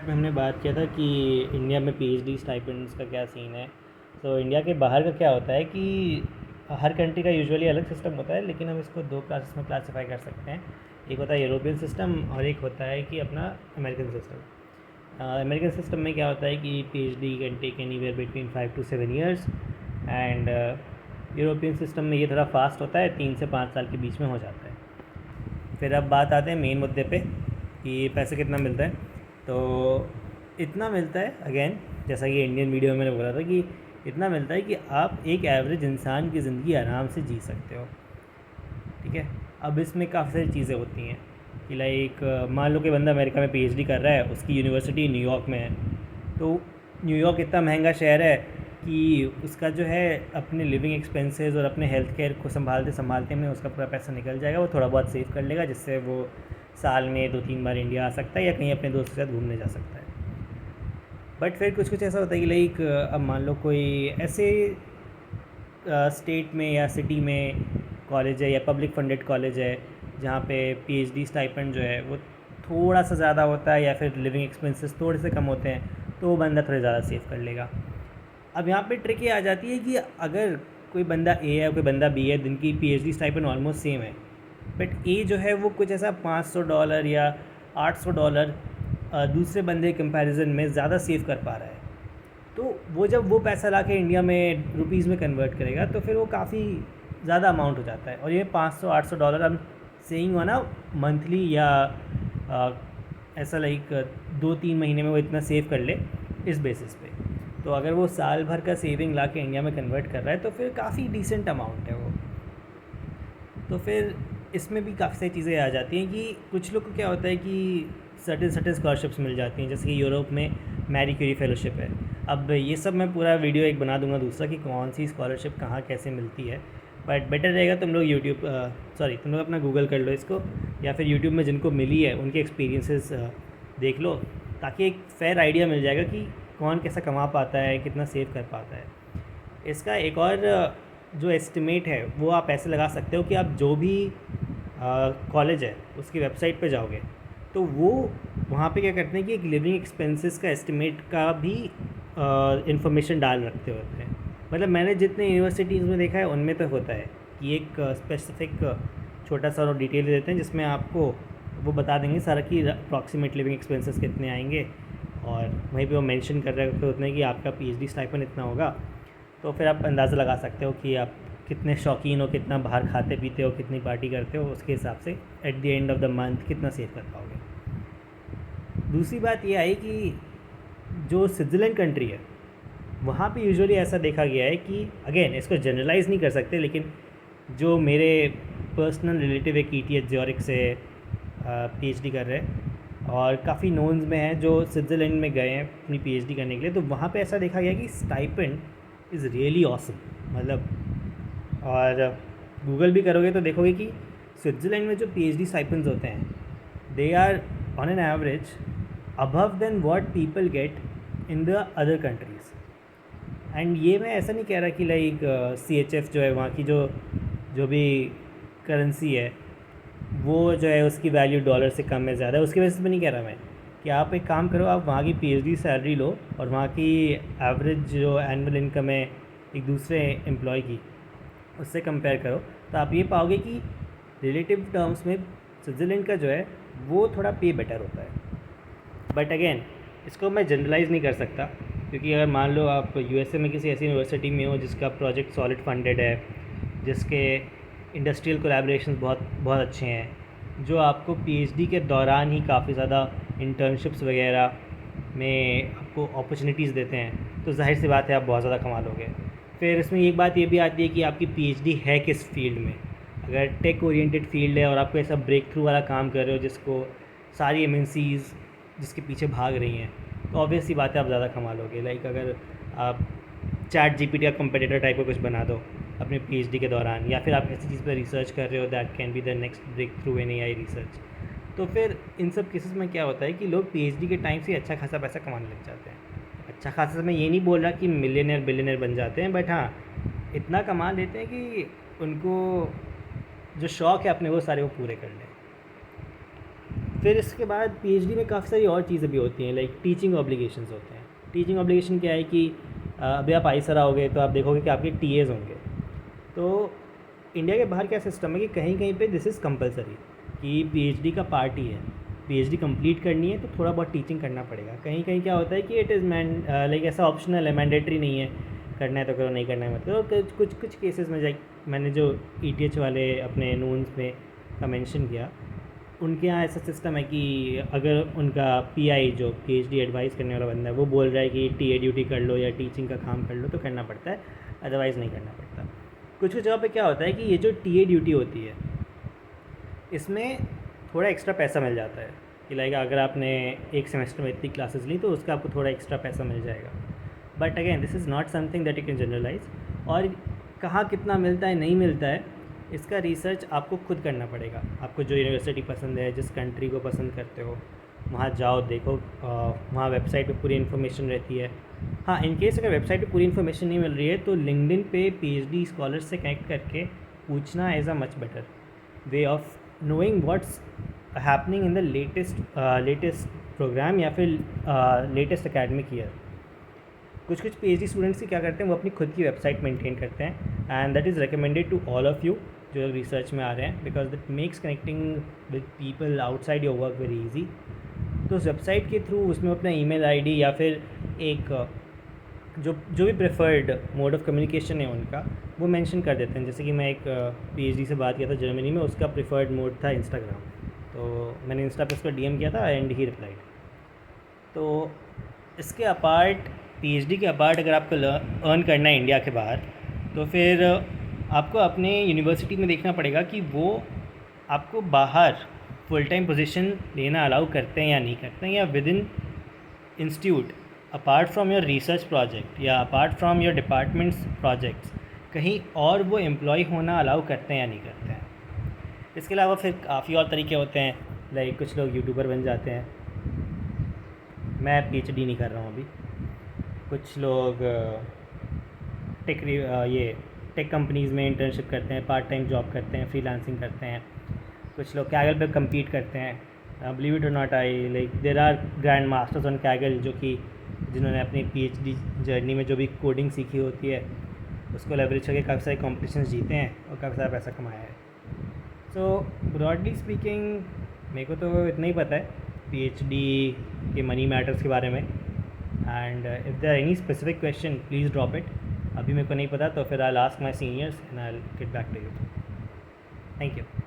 हमने बात किया था कि इंडिया में पीएचडी स्टाइपेंड्स का क्या सीन है। तो इंडिया के बाहर का क्या होता है कि हर कंट्री का यूजुअली अलग सिस्टम होता है, लेकिन हम इसको दो क्लासेस में क्लासीफाई कर सकते हैं। एक होता है यूरोपियन सिस्टम और एक होता है कि अपना अमेरिकन सिस्टम। अमेरिकन सिस्टम में क्या होता है कि PhD can take anywhere between 5 to 7 years and European system में ये थोड़ा फास्ट होता है, 3 से 5 साल के बीच में हो जाता है। फिर अब बात आते हैं मेन मुद्दे पे कि पैसे कितना मिलता है। तो इतना मिलता है, अगेन जैसा कि इंडियन मीडिया में मैंने बोला था कि इतना मिलता है कि आप एक एवरेज इंसान की ज़िंदगी आराम से जी सकते हो। ठीक है। अब इसमें काफ़ी सारी चीज़ें होती हैं कि लाइक मान लो कि बंदा अमेरिका में पीएचडी कर रहा है, उसकी यूनिवर्सिटी न्यूयॉर्क में है। तो न्यूयॉर्क इतना महंगा शहर है कि उसका जो है अपने लिविंग एक्सपेंसेस और अपने हेल्थ केयर को संभालते संभालते में उसका पूरा पैसा निकल जाएगा। वो थोड़ा बहुत सेव कर लेगा, जिससे वो साल में 2-3 बार इंडिया आ सकता है या कहीं अपने दोस्त के साथ घूमने जा सकता है। बट फिर कुछ कुछ ऐसा होता है कि लाइक अब मान लो कोई ऐसे स्टेट में या सिटी में कॉलेज है या पब्लिक फंडेड कॉलेज है जहाँ पे पीएचडी स्टाइपेंड जो है वो थोड़ा सा ज़्यादा होता है या फिर लिविंग एक्सपेंसेस थोड़े से कम होते हैं, तो वो बंदा थोड़ा ज़्यादा सेव कर लेगा। अब यहाँ पे ट्रिक ये आ जाती है कि अगर कोई बंदा ए है कोई बंदा बी है, जिनकी पीएचडी स्टाइपेंड ऑलमोस्ट सेम है, बट ए जो है वो कुछ ऐसा $500 या $800 दूसरे बंदे के कंपैरिजन में ज़्यादा सेव कर पा रहा है, तो वो जब वो पैसा ला के इंडिया में रुपीज़ में कन्वर्ट करेगा तो फिर वो काफ़ी ज़्यादा अमाउंट हो जाता है। और ये $500-800 हम सेइंग हो ना मंथली या ऐसा लाइक 2-3 महीने में वो इतना सेव कर ले इस बेसिस पे। तो अगर वो साल भर का सेविंग ला के इंडिया में कन्वर्ट कर रहा है तो फिर काफ़ी डिसेंट अमाउंट है वो। तो फिर इसमें भी काफ़ी सारी चीज़ें आ जाती हैं कि कुछ लोग को क्या होता है कि सर्टेन स्कॉलरशिप्स मिल जाती हैं, जैसे कि यूरोप में मैरी क्यूरी फेलोशिप है। अब ये सब मैं पूरा वीडियो एक बना दूंगा दूसरा कि कौन सी स्कॉलरशिप कहाँ कैसे मिलती है। बट बेटर रहेगा तुम लोग तुम लोग अपना गूगल कर लो इसको, या फिर यूट्यूब में जिनको मिली है उनके एक्सपीरियंसेस देख लो, ताकि एक फेयर आइडिया मिल जाएगा कि कौन कैसा कमा पाता है, कितना सेव कर पाता है। इसका एक और जो एस्टिमेट है वो आप ऐसे लगा सकते हो कि आप जो भी कॉलेज है उसकी वेबसाइट पे जाओगे तो वो वहाँ पे क्या करते हैं कि एक लिविंग एक्सपेंसेस का एस्टिमेट का भी इंफॉर्मेशन डाल रखते होते हैं। मतलब मैंने जितने यूनिवर्सिटीज़ में देखा है उनमें तो होता है कि एक स्पेसिफिक छोटा सा डिटेल देते हैं जिसमें आपको वो बता देंगे सारा कि अप्रॉक्सीमेट लिविंग एक्सपेंसेस कितने आएंगे, और वहीं पे वो मेंशन कर रहे होते हैं कि आपका पीएचडी स्टाइपेंड इतना होगा। तो फिर आप अंदाज़ा लगा सकते हो कि आप कितने शौकीन हो, कितना बाहर खाते पीते हो, कितनी पार्टी करते हो, उसके हिसाब से at the end of the month कितना सेव कर पाओगे। दूसरी बात ये आई कि जो स्विट्ज़रलैंड कंट्री है वहाँ पे यूजुअली ऐसा देखा गया है कि अगेन इसको जनरलाइज़ नहीं कर सकते, लेकिन जो मेरे पर्सनल रिलेटिव एक ईटीएच ज्यूरिख से पीएचडी कर रहे हैं और काफ़ी नोन्स में हैं जो स्विट्ज़रलैंड में गए हैं अपनी पीएचडी करने के लिए, तो वहाँ पे ऐसा देखा गया कि स्टाइपेंड इज़ रियली ऑसम। मतलब और गूगल भी करोगे तो देखोगे कि स्विट्ज़रलैंड में जो पीएचडी स्टाइपेंड्स होते हैं they are on an average above than what people get in the other countries. And ये मैं ऐसा नहीं कह रहा कि लाइक CHF जो है वहाँ की जो भी करेंसी है वो जो है उसकी वैल्यू डॉलर से कम है ज़्यादा है, उसकी वजह से मैं नहीं कह रहा मैं कि आप एक काम करो, आप वहाँ की पीएचडी सैलरी लो और वहाँ की एवरेज जो एनुअल इनकम है एक दूसरे एम्प्लॉय की उससे कंपेयर करो, तो आप ये पाओगे कि रिलेटिव टर्म्स में स्विट्ज़रलैंड का जो है वो थोड़ा पे बेटर होता है। बट अगेन इसको मैं जनरलाइज़ नहीं कर सकता, क्योंकि अगर मान लो आप यूएसए में किसी ऐसी यूनिवर्सिटी में हो जिसका प्रोजेक्ट सॉलिड फंडेड है, जिसके इंडस्ट्रियल कोलैबोरेशंस बहुत बहुत अच्छे हैं, जो आपको पीएचडी के दौरान ही काफ़ी ज़्यादा इंटर्नशिप्स वगैरह में आपको अपॉर्चुनिटीज़ देते हैं, तो जाहिर सी बात है आप बहुत ज़्यादा कमा लोगे। फिर इसमें एक बात ये भी आती है कि आपकी पीएचडी है किस फील्ड में। अगर टेक ओरिएंटेड फील्ड है और आपको ऐसा ब्रेक थ्रू वाला काम कर रहे हो जिसको सारी एमएनसीज़ जिसके पीछे भाग रही हैं, तो ऑब्वियस सी बात है आप ज़्यादा कमा लोगे। लाइक अगर आप ChatGPT का कंपेटिटर टाइप का कुछ बना दो अपने पीएचडी के दौरान, या फिर आप ऐसी चीज़ पर रिसर्च कर रहे हो that can be the next breakthrough in AI research, तो फिर इन सब केसेस में क्या होता है कि लोग पीएचडी के टाइम से अच्छा खासा पैसा कमाने लग जाते हैं। अच्छा खासा मैं ये नहीं बोल रहा कि मिलियनर बिलियनर बन जाते हैं, बट हाँ इतना कमा लेते हैं कि उनको जो शौक़ है अपने वो सारे वो पूरे कर लें। फिर इसके बाद पीएचडी में काफ़ी सारी और चीज़ें भी होती हैं, लाइक टीचिंग ऑब्लिगेशंस होते हैं। टीचिंग ऑब्लिगेशन क्या है कि अभी आप आईसर आओगे तो आप देखोगे कि आपके टीएज होंगे। तो इंडिया के बाहर क्या सिस्टम है कि कहीं कहीं पे दिस इज़ कंपलसरी कि पीएचडी का पार्ट ही है, पीएचडी कंप्लीट करनी है तो थोड़ा बहुत टीचिंग करना पड़ेगा। कहीं कहीं क्या होता है कि इट इज़ लाइक ऐसा ऑप्शनल है, मैंडेटरी नहीं है, करना है तो करो, नहीं करना है मत करो। कुछ कुछ केसेस में लाइक मैंने जो ईटीएच वाले अपने नून्स में का मेंशन किया, उनके यहाँ ऐसा सिस्टम है कि अगर उनका पीआई जो पीएचडी एडवाइस करने वाला बंदा है वो बोल रहा है कि टीए ड्यूटी कर लो या टीचिंग का काम कर लो तो करना पड़ता है, अदरवाइज़ नहीं करना पड़ता। कुछ कुछ जगह पे क्या होता है कि ये जो टीए ड्यूटी होती है इसमें थोड़ा एक्स्ट्रा पैसा मिल जाता है कि लाइक अगर आपने एक सेमेस्टर में इतनी क्लासेस ली तो उसका आपको थोड़ा एक्स्ट्रा पैसा मिल जाएगा। But again this is not something that you can generalize. और कहाँ कितना मिलता है नहीं मिलता है इसका रिसर्च आपको खुद करना पड़ेगा। आपको जो यूनिवर्सिटी पसंद है, जिस कंट्री को पसंद करते हो, वहाँ जाओ, देखो, वहाँ वेबसाइट पे पूरी इन्फॉर्मेशन रहती है। हाँ, इन केस अगर वेबसाइट पे पूरी इन्फॉर्मेशन नहीं मिल रही है तो लिंक्डइन पे पीएचडी स्कॉलर्स से कनेक्ट करके पूछना is a much better way of knowing what's happening in the latest program या फिर लेटेस्ट एकेडमिक ईयर। कुछ कुछ पीएचडी स्टूडेंट्स ही क्या करते हैं, वो अपनी खुद की वेबसाइट मेंटेन करते हैं and that is recommended to all of you जो रिसर्च में आ रहे हैं, because that makes connecting with people outside your work very easy. तो उस वेबसाइट के थ्रू उसमें अपना ईमेल आईडी या फिर एक जो भी प्रेफर्ड मोड ऑफ कम्युनिकेशन है उनका वो मेंशन कर देते हैं। जैसे कि मैं एक पीएचडी से बात किया था जर्मनी में, उसका प्रेफर्ड मोड था इंस्टाग्राम, तो मैंने इंस्टा पे उसको डीएम किया था एंड ही रिप्लाइड। तो इसके अपार्ट, पीएचडी के अपार्ट अगर आपको अर्न करना है इंडिया के बाहर तो फिर आपको अपने यूनिवर्सिटी में देखना पड़ेगा कि वो आपको बाहर फुल टाइम पोजीशन लेना अलाउ करते हैं या नहीं करते हैं, या within institute apart from your research project या apart from your departments projects कहीं और वो एम्प्लॉय होना अलाउ करते हैं या नहीं करते हैं। इसके अलावा फिर काफ़ी और तरीके होते हैं, लाइक कुछ लोग यूट्यूबर बन जाते हैं, मैं पीएचडी नहीं कर रहा हूँ अभी। कुछ लोग टेक कंपनीज़ में इंटर्नशिप करते हैं, पार्ट टाइम जॉब करते हैं, फ्रीलांसिंग करते हैं। कुछ लोग कैगल पे compete करते हैं। बिलीव इट और not, I like there are grand masters on Kaggle जो कि जिन्होंने अपनी पीएचडी जर्नी में जो भी कोडिंग सीखी होती है उसको लेवरेज करके काफ़ी सारे कॉम्पिटिशन्स जीते हैं और काफ़ी सारा पैसा कमाया है। सो ब्रॉडली स्पीकिंग मेरे को तो इतना ही पता है पीएचडी के मनी मैटर्स के बारे में। And if there are any specific question please drop it. अभी मेरे को नहीं पता तो फिर I will ask my seniors and I will get back to you. Thank you.